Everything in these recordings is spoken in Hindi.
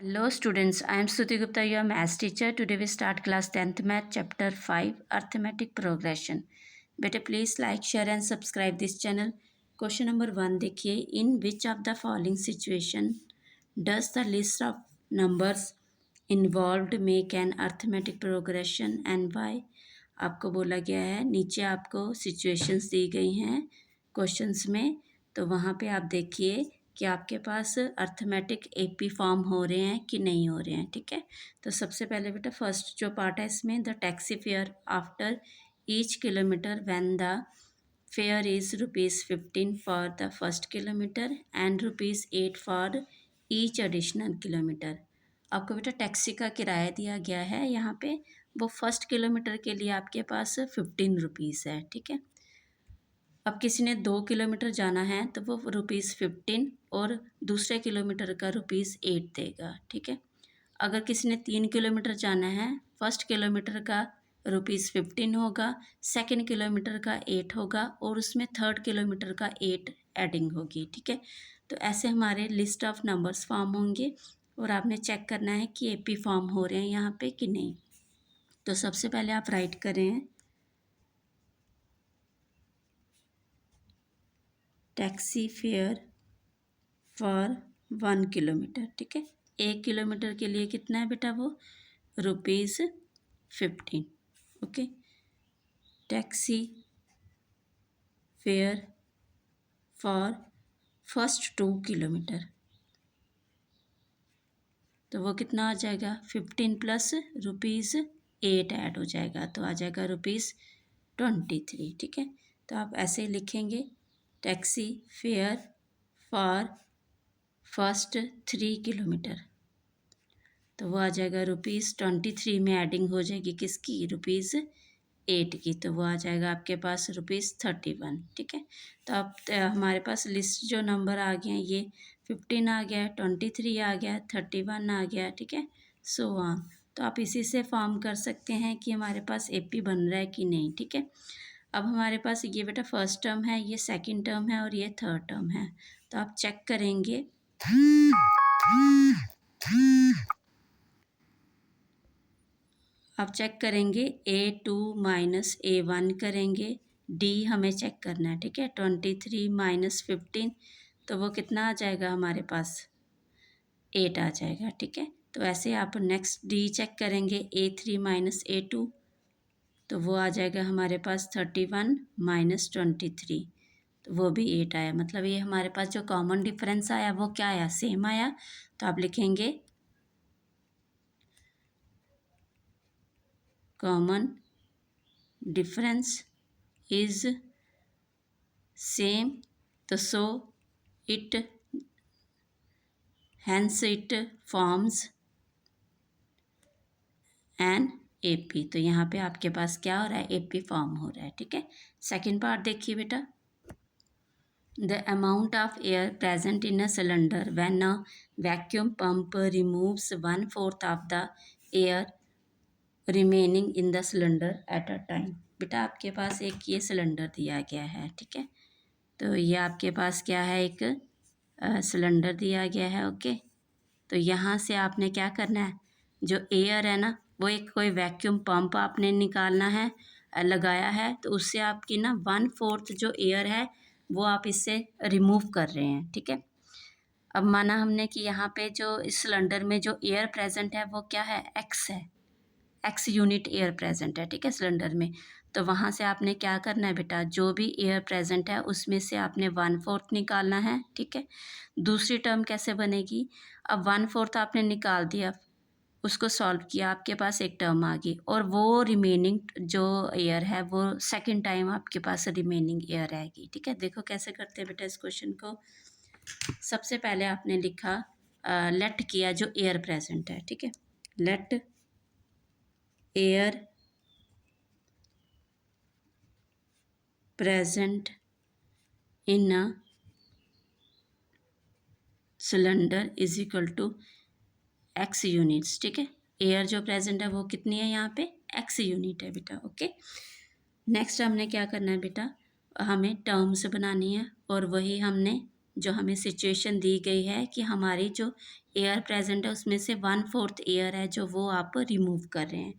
Hello students, I am Stuti Gupta, your maths teacher. Today we start class 10th math chapter 5 arithmetic progression. बेटे please like, share and subscribe this channel. Question number 1 देखिए, in which of the following situation does the list of numbers involved make an arithmetic progression and why? आपको बोला गया है, नीचे आपको situations दी गई हैं क्वेश्चंस में, तो वहाँ पे आप देखिए कि आपके पास अर्थमेटिक एपी फॉर्म हो रहे हैं कि नहीं हो रहे हैं। ठीक है, तो सबसे पहले बेटा फर्स्ट जो पार्ट है इसमें, the taxi fare after each kilometre when the fair is ₹15 for the first kilometre and ₹8 for each additional kilometre. आपको बेटा टैक्सी का किराया दिया गया है, यहाँ पे वो फर्स्ट किलोमीटर के लिए आपके पास 15 रुपीज़ है। ठीक है, अब किसी ने 2 किलोमीटर जाना है तो वो ₹15 और दूसरे किलोमीटर का ₹8 देगा। ठीक है, अगर किसी ने 3 किलोमीटर जाना है, फर्स्ट किलोमीटर का ₹15 होगा, सेकंड किलोमीटर का 8 होगा और उसमें थर्ड किलोमीटर का 8 एडिंग होगी। ठीक है, तो ऐसे हमारे लिस्ट ऑफ नंबर्स फॉर्म होंगे और आपने चेक करना है कि एपी फॉर्म हो रहे हैं यहाँ पे कि नहीं। तो सबसे पहले आप राइट करें टैक्सी फेयर फॉर 1 किलोमीटर। ठीक है, 1 किलोमीटर के लिए कितना है बेटा, वो ₹15। Okay, taxi fare for first 2 kilometre, तो वो कितना आ जाएगा, 15 प्लस ₹8 ऐड हो जाएगा तो आ जाएगा ₹23। ठीक है, तो आप ऐसे लिखेंगे taxi fare for first 3 kilometre, तो वो आ जाएगा ₹23 में एडिंग हो जाएगी किसकी, ₹8 की, तो वो आ जाएगा आपके पास ₹31। ठीक है, तो अब हमारे पास लिस्ट जो नंबर आ गए हैं ये 15 आ गया, 23 आ गया, 31 आ गया। ठीक है, सो ऑन। तो आप इसी से फॉर्म कर सकते हैं कि हमारे पास एपी बन रहा है कि नहीं। ठीक है, अब हमारे पास ये बेटा फर्स्ट टर्म है, ये सेकंड टर्म है और ये थर्ड टर्म है, तो आप चेक करेंगे अब चेक करेंगे A2 माइनस A1 करेंगे, D हमें चेक करना है। ठीक है, 23 माइनस 15, तो वो कितना आ जाएगा हमारे पास, 8 आ जाएगा। ठीक है, तो ऐसे आप नेक्स्ट D चेक करेंगे A3 माइनस A2, तो वो आ जाएगा हमारे पास 31 माइनस 23, तो वो भी 8 आया। मतलब ये हमारे पास जो कॉमन डिफरेंस आया वो क्या आया, सेम आया। तो आप लिखेंगे कॉमन डिफरेंस इज सेम, तो so it hence it forms an AP. तो यहाँ पे आपके पास क्या हो रहा है, एपी फॉर्म हो रहा है। ठीक है, सेकंड पार्ट देखिए बेटा, the amount of air present in a cylinder when a vacuum pump removes 1/4 of the air remaining in the cylinder at a time. बेटा आपके पास एक ये सिलेंडर दिया गया है। ठीक है, तो ये आपके पास क्या है, एक सिलेंडर दिया गया है। ओके, तो यहाँ से आपने क्या करना है, जो एयर है ना, वो एक कोई वैक्यूम पंप आपने निकालना है, लगाया है, तो उससे आपकी ना 1/4 जो एयर है वो आप इससे रिमूव कर रहे हैं। ठीक है, अब माना हमने कि यहाँ पे जो इस सिलेंडर में जो एयर प्रेजेंट है वो क्या है, एक्स है, एक्स यूनिट एयर प्रेजेंट है। ठीक है, सिलेंडर में, तो वहाँ से आपने क्या करना है बेटा, जो भी एयर प्रेजेंट है उसमें से आपने 1/4 निकालना है। ठीक है, दूसरी टर्म कैसे बनेगी, अब 1/4 आपने निकाल दिया, उसको सॉल्व किया, आपके पास एक टर्म आ गई और वो रिमेनिंग जो एयर है वो सेकंड टाइम आपके पास रिमेनिंग एयर आएगी। ठीक है, देखो कैसे करते हैं बेटा इस क्वेश्चन को। सबसे पहले आपने लिखा लेट किया जो एयर प्रेजेंट है। ठीक है, let air present in a cylinder is equal to x units. ठीक है, एयर जो प्रेजेंट है वो कितनी है यहाँ पे, एक्स यूनिट है बेटा। ओके, नेक्स्ट हमने क्या करना है बेटा, हमें टर्म्स बनानी है और वही हमने जो हमें सिचुएशन दी गई है कि हमारी जो एयर प्रेजेंट है उसमें से 1/4 एयर है जो वो आप रिमूव कर रहे हैं।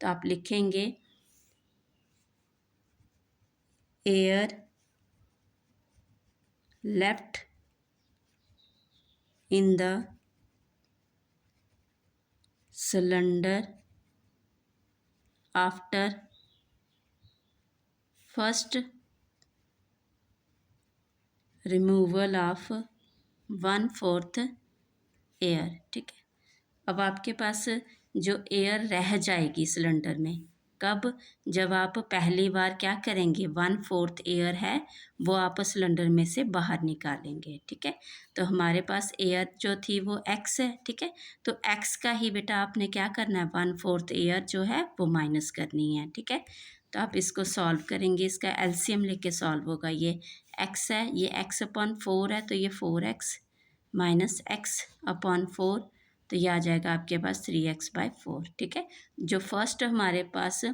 तो आप लिखेंगे air left in the cylinder after first removal of 1/4 air. ठीक है, अब आपके पास जो एयर रह जाएगी सिलेंडर में, कब? जब आप पहली बार क्या करेंगे, 1/4 एयर है वो आप सिलेंडर में से बाहर निकालेंगे। ठीक है, तो हमारे पास एयर जो थी वो x है। ठीक है, तो x का ही बेटा आपने क्या करना है, 1/4 एयर जो है वो माइनस करनी है। ठीक है, तो आप इसको सॉल्व करेंगे, इसका एलसीएम लेके सॉल्व होगा। ये x है, ये x/4 है, तो ये 4x माइनस x अपॉन 4, तो ये आ जाएगा आपके पास 3x/4। ठीक है, जो फर्स्ट हमारे पास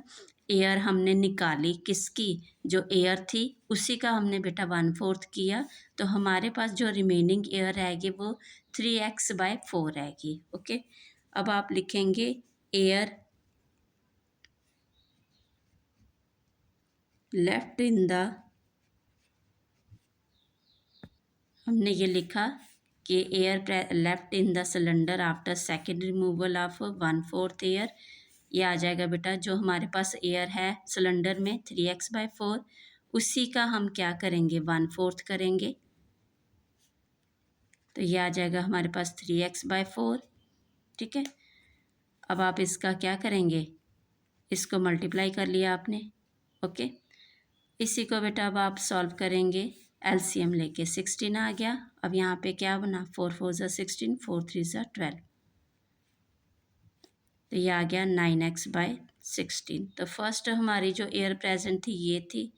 एयर हमने निकाली किसकी, जो एयर थी उसी का हमने बेटा 1/4 किया, तो हमारे पास जो रिमेनिंग एयर रहेगी वो 3x/4 रहेगी। ओके, अब आप लिखेंगे एयर लेफ्ट इन द, हमने ये लिखा कि air left in the cylinder after second removal of 1/4 air. ये आ जाएगा बेटा जो हमारे पास एयर है सिलेंडर में 3x/4, उसी का हम क्या करेंगे, 1/4 करेंगे, तो ये आ जाएगा हमारे पास 3x/4। ठीक है, अब आप इसका क्या करेंगे, इसको मल्टीप्लाई कर लिया आपने। ओके, इसी को बेटा अब आप सॉल्व करेंगे, एलसीएम लेके 16 आ गया। अब यहाँ पे क्या बना, 4 4 ज़ा 16, 4 3 ज़ा 12, तो ये आ गया 9x/16। तो फर्स्ट हमारी जो एयर प्रेजेंट थी ये थी,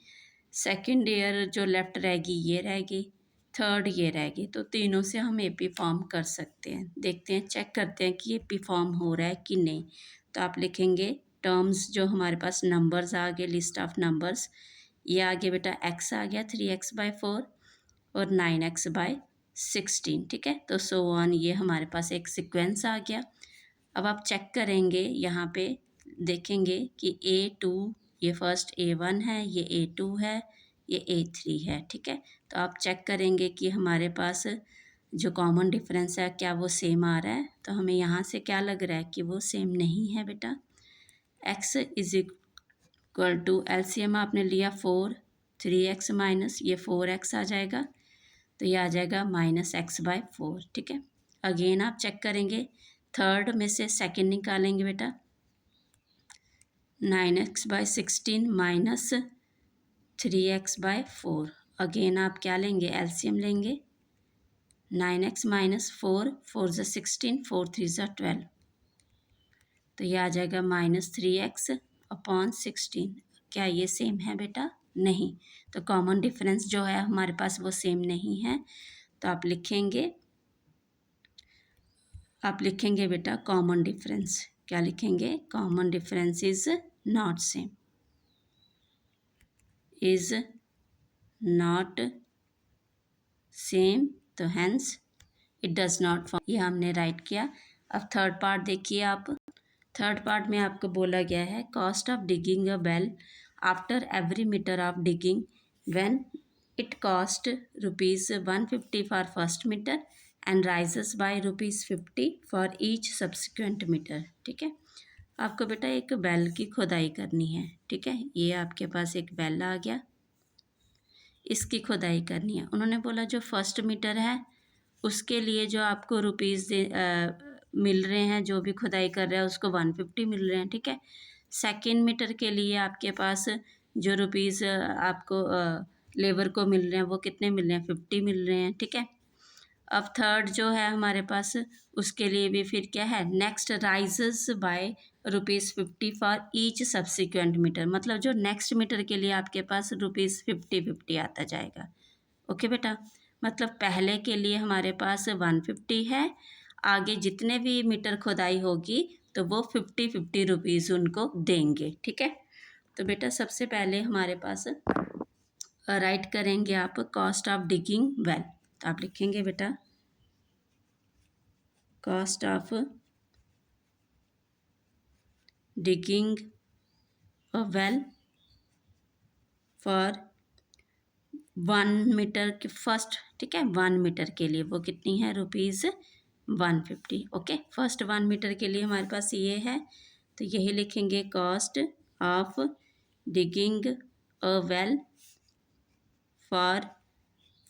सेकंड एयर जो लेफ्ट रहेगी ये रहेगी, थर्ड ये रहेगी, तो तीनों से हम एपी फॉर्म कर सकते हैं। देखते हैं, चेक करते हैं कि एपी फॉर्म हो रहा है कि नहीं। तो आप लिखेंगे टर्म्स, जो हमारे पास नंबर्स आ गए, लिस्ट ऑफ नंबर्स, ये आ गया बेटा x आ गया 3x/4 और 9x/16। ठीक है, तो सो ऑन, ये हमारे पास एक सीक्वेंस आ गया। अब आप चेक करेंगे, यहाँ पे देखेंगे कि A2, ये फर्स्ट A1 है, ये A2 है, ये A3 है। ठीक है, तो आप चेक करेंगे कि हमारे पास जो कॉमन डिफरेंस है क्या वो सेम आ रहा है, तो हमें यहाँ से क्या लग रहा है कि वो सेम नहीं है बेटा। x is equal to, LCM आपने लिया 4, 3x माइनस ये 4x आ जाएगा, तो ये आ जाएगा -x/4। ठीक है, अगेन आप चेक करेंगे, थर्ड में से सेकंड निकालेंगे बेटा, 9x/16 माइनस 3x/4। अगेन आप क्या लेंगे, एलसीएम लेंगे, 9x माइनस 4, 4 ज़ा 16, 4 3 ज़ा 12, तो ये आ जाएगा -3x/16। क्या ये सेम है बेटा? नहीं, तो कॉमन डिफरेंस जो है हमारे पास वो सेम नहीं है। तो आप लिखेंगे बेटा कॉमन डिफरेंस, क्या लिखेंगे, common difference is not same, is not same, तो hence it does not form, ये हमने राइट किया। अब थर्ड पार्ट देखिए आप, थर्ड पार्ट में आपको बोला गया है cost of digging a well after every metre of digging when it cost ₹150 for first metre and rises by ₹50 for each subsequent metre. ठीक है, आपको बेटा एक वेल की खुदाई करनी है। ठीक है, ये आपके पास एक वेल आ गया, इसकी खुदाई करनी है। उन्होंने बोला जो फर्स्ट मीटर है उसके लिए जो आपको रुपीज़ मिल रहे हैं, जो भी खुदाई कर रहा है उसको 150 मिल रहे हैं। ठीक है, सेकंड मीटर के लिए आपके पास जो रुपीज़ आपको लेबर को मिल रहे हैं वो कितने मिल रहे हैं, 50 मिल रहे हैं। ठीक है, अब थर्ड जो है हमारे पास उसके लिए भी फिर क्या है, next rises by ₹50 for each subsequent metre, मतलब जो नेक्स्ट मीटर के लिए आपके पास ₹50 आता जाएगा। ओके बेटा, मतलब पहले के लिए हमारे पास 150 है, आगे जितने भी मीटर खुदाई होगी तो वो 50 रुपीज़ उनको देंगे। ठीक है, तो बेटा सबसे पहले हमारे पास राइट करेंगे आप कॉस्ट ऑफ डिगिंग वेल। तो आप लिखेंगे बेटा cost of digging a well for 1 metre के फर्स्ट, ठीक है, 1 मीटर के लिए वो कितनी है, ₹150। ओके, फर्स्ट 1 मीटर के लिए हमारे पास ये है, तो यही लिखेंगे cost of digging a well for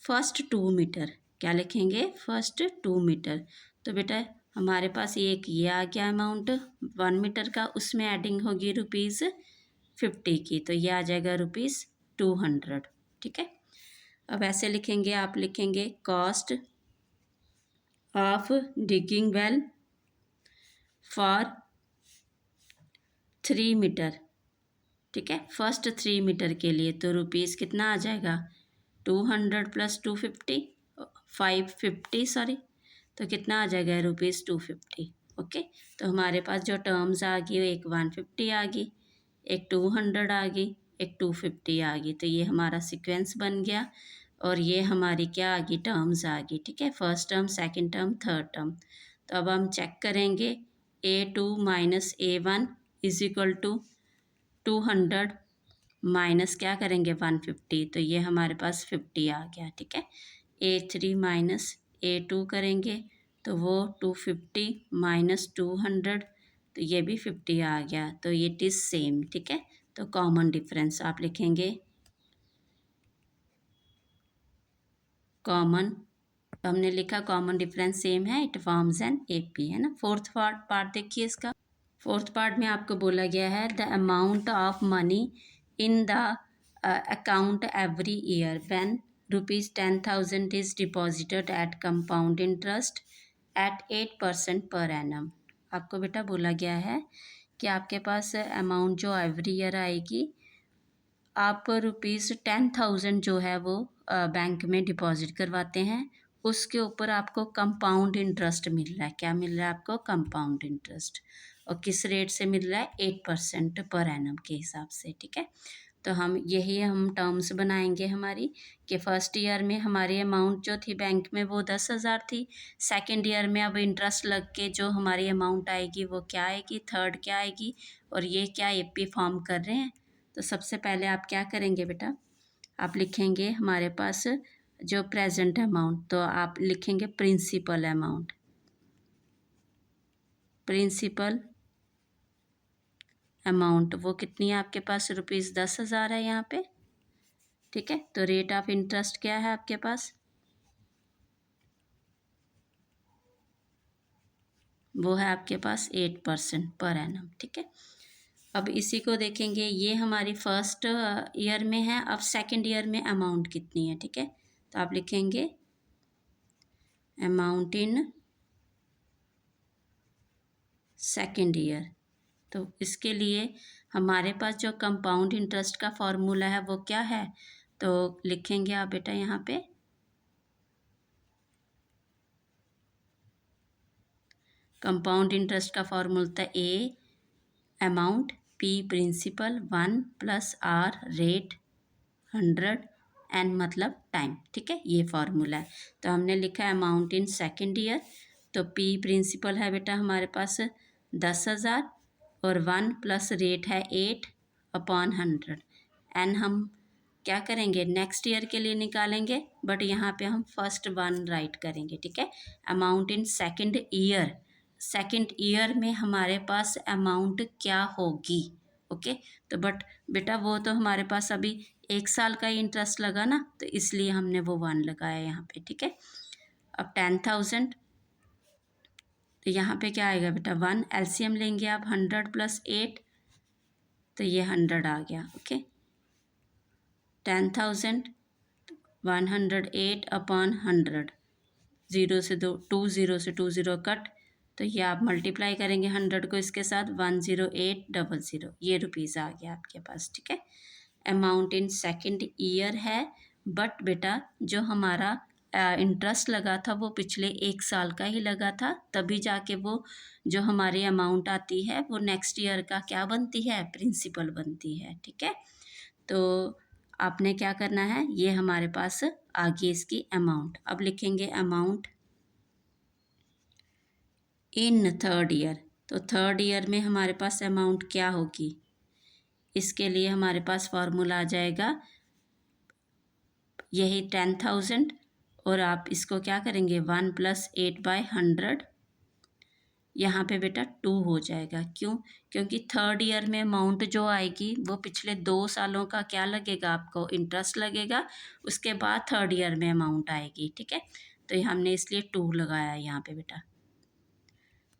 first 2 metre. क्या लिखेंगे, फर्स्ट 2 मीटर। तो बेटा हमारे पास ये आ गया अमाउंट 1 मीटर का, उसमें एडिंग होगी ₹50 की, तो ये आ जाएगा ₹200, ठीक है। अब ऐसे लिखेंगे, आप लिखेंगे cost of digging well for 3 metre, ठीक है, फर्स्ट 3 मीटर के लिए, तो रुपीज़ कितना आ जाएगा, 200 प्लस 250, 550 सॉरी, तो कितना आ जाएगा ₹250। ओके, तो हमारे पास जो टर्म्स आ गई, एक 150 आ गई, एक 200 आ गई, एक 250 आ गई, तो ये हमारा सीक्वेंस बन गया। और ये हमारी क्या आ गई, टर्म्स आ गई, ठीक है, first term, second term, third term. तो अब हम चेक करेंगे, A2 minus A1 is equal to 200 minus क्या करेंगे 150, तो ये हमारे पास 50 आ गया, ठीक है। A3 माइनस A2 करेंगे तो वो 250 माइनस 200, तो ये भी 50 आ गया, तो इट इज़ सेम, ठीक है। तो कॉमन डिफरेंस आप लिखेंगे कॉमन, तो हमने लिखा कॉमन डिफरेंस सेम है, इट फॉर्म्स एन AP, है ना। फोर्थ पार्ट देखिए इसका। फोर्थ पार्ट में आपको बोला गया है the amount of money in the account every year when ₹10,000 is deposited at compound interest at 8% per annum. आपको बेटा बोला गया है कि आपके पास अमाउंट जो एवरी ईयर आएगी, आप ₹10,000 जो है वो बैंक में डिपॉजिट करवाते हैं, उसके ऊपर आपको कंपाउंड इंटरेस्ट मिल रहा है। क्या मिल रहा है आपको, कंपाउंड इंटरेस्ट, और किस रेट से मिल रहा है, 8% पर एनम के हिसाब से, ठीक है। तो हम टर्म्स बनाएंगे हमारी, कि फर्स्ट ईयर में हमारी अमाउंट जो थी बैंक में वो 10,000 थी, सेकेंड ईयर में अब इंटरेस्ट लग के जो हमारी अमाउंट आएगी वो क्या आएगी, थर्ड क्या आएगी, और ये क्या AP फॉर्म कर रहे हैं। तो सबसे पहले आप क्या करेंगे बेटा, आप लिखेंगे हमारे पास जो प्रेजेंट अमाउंट, तो आप लिखेंगे प्रिंसिपल अमाउंट, प्रिंसिपल अमाउंट वो कितनी है आपके पास, ₹10,000 है यहाँ पे, ठीक है। तो रेट ऑफ इंटरेस्ट क्या है आपके पास, वो है आपके पास 8% पर एनम, ठीक है। अब इसी को देखेंगे, ये हमारी फर्स्ट ईयर में है, अब सेकंड ईयर में अमाउंट कितनी है, ठीक है। तो आप लिखेंगे अमाउंट इन सेकंड ईयर। तो इसके लिए हमारे पास जो कंपाउंड इंटरेस्ट का फॉर्मूला है वो क्या है, तो लिखेंगे आप बेटा यहाँ पे कंपाउंड इंटरेस्ट का फॉर्मूला था A amount, P principal, 1 plus R rate 100, N मतलब टाइम, ठीक है, ये फार्मूला है। तो हमने लिखा है अमाउंट इन सेकंड ईयर, तो P प्रिंसिपल है बेटा हमारे पास 10,000, और 1 प्लस रेट है 8/100, N हम क्या करेंगे नेक्स्ट ईयर के लिए निकालेंगे, बट यहाँ पे हम फर्स्ट 1 राइट करेंगे, ठीक है। अमाउंट इन सेकंड ईयर में हमारे पास अमाउंट क्या होगी, ओके। तो बट बेटा वो तो हमारे पास अभी 1 साल का ही इंटरेस्ट लगा ना, तो इसलिए हमने वो 1 लगाया यहाँ पे, ठीक है। अब 10,000, तो यहाँ पे क्या आएगा बेटा 1, LCM लेंगे आप, 100 प्लस 8, तो ये 100 आ गया, ओके। 10,000 108/100, 0 से 2 कट, तो ये आप मल्टीप्लाई करेंगे 100 को इसके साथ, 10800, ये रुपीज़ आ गया आपके पास, ठीक है। अमाउंट इन सेकंड ईयर है, बट बेटा जो हमारा इंटरेस्ट लगा था वो पिछले 1 साल का ही लगा था, तभी जाके वो जो हमारी अमाउंट आती है वो नेक्स्ट ईयर का क्या बनती है, प्रिंसिपल बनती है, ठीक है। तो आपने क्या करना है, ये हमारे पास आ गई इसकी अमाउंट। अब लिखेंगे अमाउंट इन थर्ड ईयर। तो थर्ड ईयर में हमारे पास अमाउंट क्या होगी, इसके लिए हमारे पास फॉर्मूला आ जाएगा यही 10,000, और आप इसको क्या करेंगे 1 + 8/100, यहाँ पे बेटा 2 हो जाएगा। क्यों? क्योंकि थर्ड ईयर में अमाउंट जो आएगी वो पिछले 2 सालों का क्या लगेगा, आपको इंटरेस्ट लगेगा, उसके बाद थर्ड ईयर में अमाउंट आएगी। ठीक है, तो ये हमने इसलिए 2 लगाया यहाँ पे बेटा।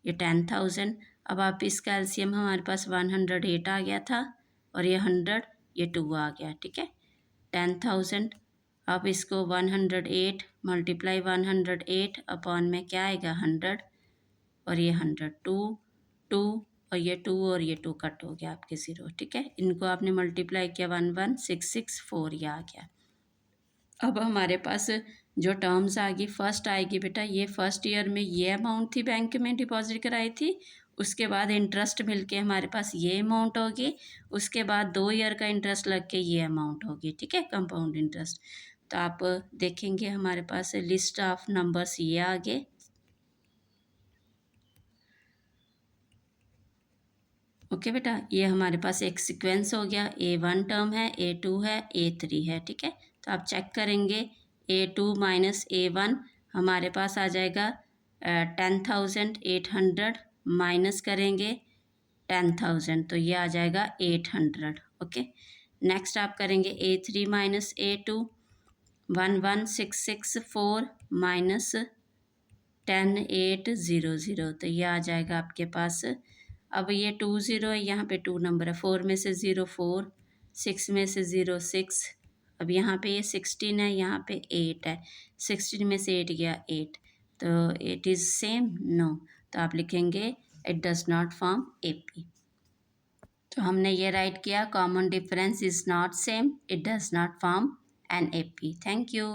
ये 10,000, अब आप इसका एलसीएम हमारे पास 108 आ गया था, और ये 100, ये 2 आ गया। ठीक है, 10,000, अब इसको 108 × 108 अपॉन में क्या आएगा 100, और ये 100, 2 और ये 2 और ये 2 कट हो गया आपके 0। ठीक है, इनको आपने मल्टीप्लाई किया 11,664, ये आ गया। अब हमारे पास जो टर्म्स आ गई, फर्स्ट आएगी बेटा, ये फर्स्ट ईयर में ये अमाउंट थी बैंक में डिपॉजिट कराई थी, उसके बाद इंटरेस्ट मिलके हमारे पास ये अमाउंट होगी, उसके बाद 2 ईयर का इंटरेस्ट लग के ये अमाउंट होगी। ठीक है, कंपाउंड इंटरेस्ट। तो आप देखेंगे हमारे पास लिस्ट ऑफ नंबर्स ये आगे। ओके बेटा, ये हमारे पास एक सीक्वेंस हो गया, A1 टर्म है, A2 है, A3 है। ठीक है, तो आप चेक करेंगे A2 - A1 हमारे पास आ जाएगा 10,800, माइनस करेंगे 10,000 तो ये आ जाएगा 800। ओके, नेक्स्ट आप करेंगे A3 - A2, 11,664 माइनस 10,800, तो ये आ जाएगा आपके पास। अब ये 20 है, यहाँ पे 2 नंबर है, 4 में से 0 4, 6 में से 0 6, अब यहाँ पे ये 16 है, यहाँ पे 8 है, 16 में से 8 गया 8, तो इट इज़ सेम, नो, तो आप लिखेंगे it does not form AP। तो हमने ये राइट किया, common difference is not same, it does not form an AP। Thank you.